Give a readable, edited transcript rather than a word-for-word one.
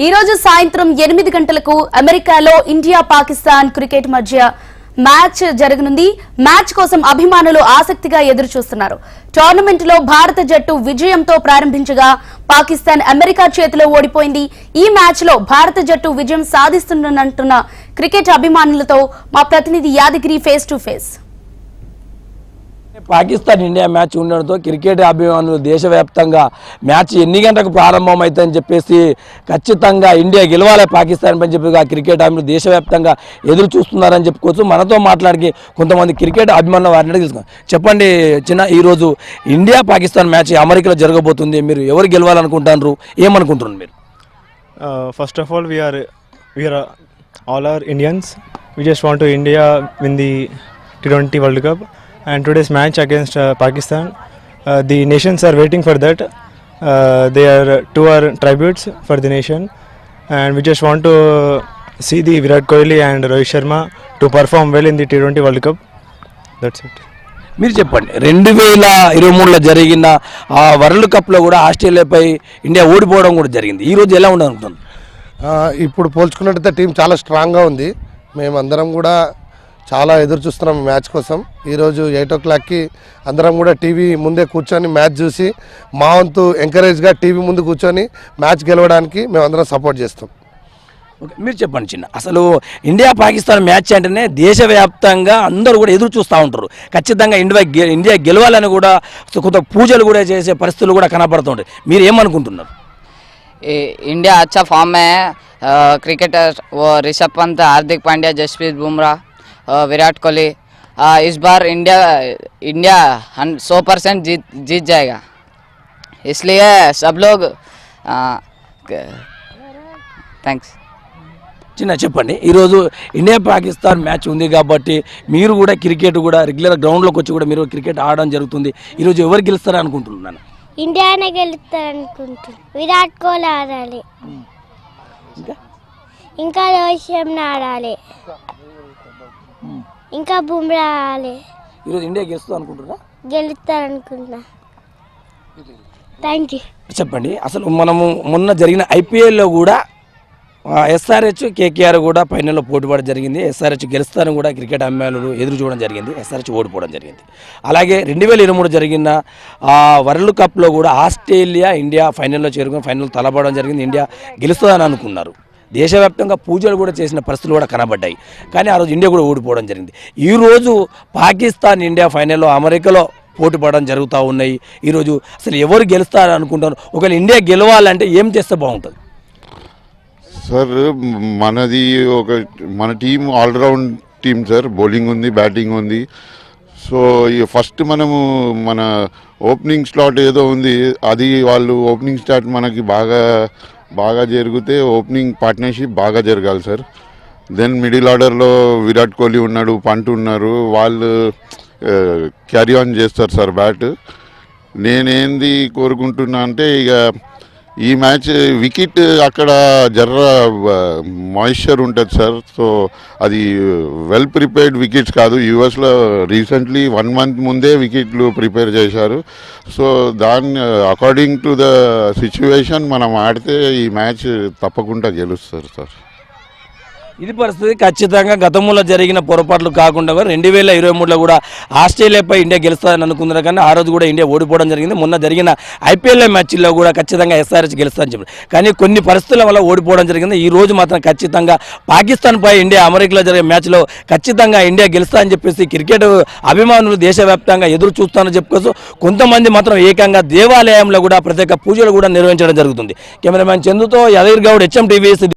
ఈ రోజు సాయంత్రం 8 గంటలకు అమెరికాలో ఇండియా పాకిస్తాన్ క్రికెట్ మధ్య మ్యాచ్ జరగనుంది. మ్యాచ్ కోసం అభిమానులు ఆసక్తిగా ఎదురు చూస్తున్నారు. టోర్నమెంట్ లో భారత జట్టు విజయంతో ప్రారంభించగా పాకిస్తాన్ అమెరికా చేతిలో ఓడిపోయింది. ఈ మ్యాచ్ లో భారత జట్టు విజయం సాధిస్తుందంటున్న క్రికెట్ అభిమానులతో మా ప్రతినిధి Yadagiri face to face. Pakistan India match ఉండడంతో క్రికెట్ అభిమానులు దేశవ్యాప్తంగా మ్యాచ్ ఎన్ని గంటలకు ప్రారంభమవుతుందని చెప్పేసి ఖచ్చితంగా ఇండియా గెలవాలి పాకిస్తాన్ అని చెప్పి క్రికెట్ అభిమానులు దేశవ్యాప్తంగా ఎదురు చూస్తున్నారని చెప్పుకోవచ్చు. మనతో మాట్లాడికి కొంతమంది క్రికెట్ అభిమానులు వారిని తీసుకున్నాం. చెప్పండి చిన్న, ఈరోజు ఇండియా పాకిస్తాన్ మ్యాచ్ అమెరికాలో జరగబోతుంది. మీరు ఎవరు గెలవాలనుకుంటున్నారు, ఏమనుకుంటున్నారు మీరు? First of all we're all are Indians. We just want to India win the T20 World Cup. And today's match against Pakistan, the nations are waiting for that. They are two are tributes for the nation, and we just want to see the Virat Kohli and Rohit Sharma to perform well in the T20 World Cup. That's it. మీరు చెప్పండి, 2023లో జరిగిన ఆ world కప్లో కూడా ఆస్ట్రేలియాపై India ఓడిపోవడం కూడా జరిగింది. ఈరోజు ఎలా ఉండనుకుంటుంది? ఇప్పుడు పోల్చుకున్నట్టయితే టీం చాలా స్ట్రాంగ్గా ఉంది. మేమందరం కూడా చాలా ఎదురు చూస్తున్నాం మ్యాచ్ కోసం. ఈరోజు 8 o'clockకి అందరం కూడా టీవీ ముందే కూర్చొని మ్యాచ్ చూసి మా వంతు ఎంకరేజ్గా టీవీ ముందు కూర్చొని మ్యాచ్ గెలవడానికి మేమందరం సపోర్ట్ చేస్తాం. ఓకే, మీరు చెప్పండి చిన్న, అసలు ఇండియా పాకిస్తాన్ మ్యాచ్ అంటేనే దేశవ్యాప్తంగా అందరూ కూడా ఎదురు చూస్తూ ఉంటారు. ఖచ్చితంగా ఇండియా గెలవాలని కూడా కొంత పూజలు కూడా చేసే పరిస్థితులు కూడా కనబడుతుంటాయి. మీరు ఏమనుకుంటున్నారు? इंडिया अच्छा फॉर्म में है. क्रिकेटर वो ऋषभ पंत, हार्दिक पांड्या, जसप्रीत बुमराह, विराट कोहली. इस बार इंडिया 100% जीत जाएगा. इसलिए सब लोग थैंक्स. చిన్న చెప్పండి, ఈరోజు ఇండియా పాకిస్తాన్ మ్యాచ్ ఉంది కాబట్టి మీరు కూడా క్రికెట్ కూడా రెగ్యులర్ గ్రౌండ్లోకి వచ్చి కూడా మీరు క్రికెట్ ఆడడం జరుగుతుంది. ఈరోజు ఎవరు గెలుస్తారని అనుకుంటున్నాను? ఇండియానే గెలుస్తారనుకుంటున్నాను. విరాట్ కోహ్లీ ఆడాలి, ఇంకా రోహిత్ శర్మ ఆడాలి, ఇంకా బుమ్రా ఆడాలి. ఈరోజు ఇండియా గెలుస్తుంది అనుకుంటున్నా? గెలుస్తారనుకుంటున్నా. Thank you. చెప్పండి, అసలు మనము మొన్న జరిగిన ఐపీఎల్లో కూడా ఎస్ఆర్హెచ్ కేకేఆర్ కూడా ఫైనల్లో పోటీపడడం జరిగింది. ఎస్ఆర్హెచ్ గెలుస్తారని కూడా క్రికెట్ అభిమానులు ఎదురు చూడడం జరిగింది. ఎస్ఆర్హెచ్ ఓడిపోవడం జరిగింది. అలాగే 2023 జరిగిన వరల్డ్ కప్లో కూడా ఆస్ట్రేలియా ఇండియా ఫైనల్లో చేరుకుని ఫైనల్ తలపడడం జరిగింది. ఇండియా గెలుస్తుందని అనుకున్నారు. దేశవ్యాప్తంగా పూజలు కూడా చేసిన పరిస్థితులు కూడా కనబడ్డాయి. కానీ ఆ రోజు ఇండియా కూడా ఓడిపోవడం జరిగింది. ఈరోజు పాకిస్తాన్ ఇండియా ఫైనల్లో అమెరికాలో పోటీ పడడం జరుగుతూ ఉన్నాయి. ఈరోజు అసలు ఎవరు గెలుస్తారని అనుకుంటారు? ఒకవేళ ఇండియా గెలవాలంటే ఏం చేస్తే బాగుంటుంది? సార్, మన team all round team sir. Bowling ఉంది, బ్యాటింగ్ ఉంది. సో ఫస్ట్ మనము మన ఓపెనింగ్ స్లాట్ ఏదో ఉంది, అది వాళ్ళు ఓపెనింగ్ స్టార్ట్ మనకి బాగా జరిగితే ఓపెనింగ్ పార్ట్నర్షిప్ బాగా జరగాలి సార్. దెన్ మిడిల్ ఆర్డర్లో విరాట్ కోహ్లీ ఉన్నాడు, పంట్ ఉన్నారు, వాళ్ళు క్యారీ ఆన్ చేస్తారు సార్ బ్యాట్. నేనేంది కోరుకుంటున్నా అంటే, ఇక ఈ మ్యాచ్ వికెట్ అక్కడ జర్ర మాయిశ్చర్ ఉంటుంది సార్. సో అది వెల్ ప్రిపేర్డ్ వికెట్స్ కాదు. యూఎస్లో రీసెంట్లీ 1 month ముందే వికెట్లు ప్రిపేర్ చేశారు. So according to the situation మనం ఆడితే ఈ మ్యాచ్ తప్పకుండా గెలుస్తారు సార్. ఇది పరిస్థితి. ఖచ్చితంగా గతంలో జరిగిన పొరపాట్లు కాకుండా 2023లో కూడా ఆస్ట్రేలియాపై ఇండియా గెలుస్తుందని అనుకున్నారు. కానీ ఆ రోజు కూడా ఇండియా ఓడిపోవడం జరిగింది. మొన్న జరిగిన ఐపీఎల్ మ్యాచ్లో కూడా ఖచ్చితంగా ఎస్ఆర్హెచ్ గెలుస్తుందని చెప్పారు. కానీ కొన్ని పరిస్థితుల వల్ల ఓడిపోవడం జరిగింది. ఈ రోజు మాత్రం ఖచ్చితంగా పాకిస్తాన్పై ఇండియా అమెరికాలో జరిగే మ్యాచ్లో ఖచ్చితంగా ఇండియా గెలుస్తుందని చెప్పేసి క్రికెట్ అభిమానులు దేశవ్యాప్తంగా ఎదురు చూస్తారని చెప్పుకోవచ్చు. కొంతమంది మాత్రం ఏకంగా దేవాలయంలో కూడా ప్రత్యేక పూజలు కూడా నిర్వహించడం జరుగుతుంది. కెమెరామ్యాన్ చందుతో యాదగిరి గౌడ్, HM TV.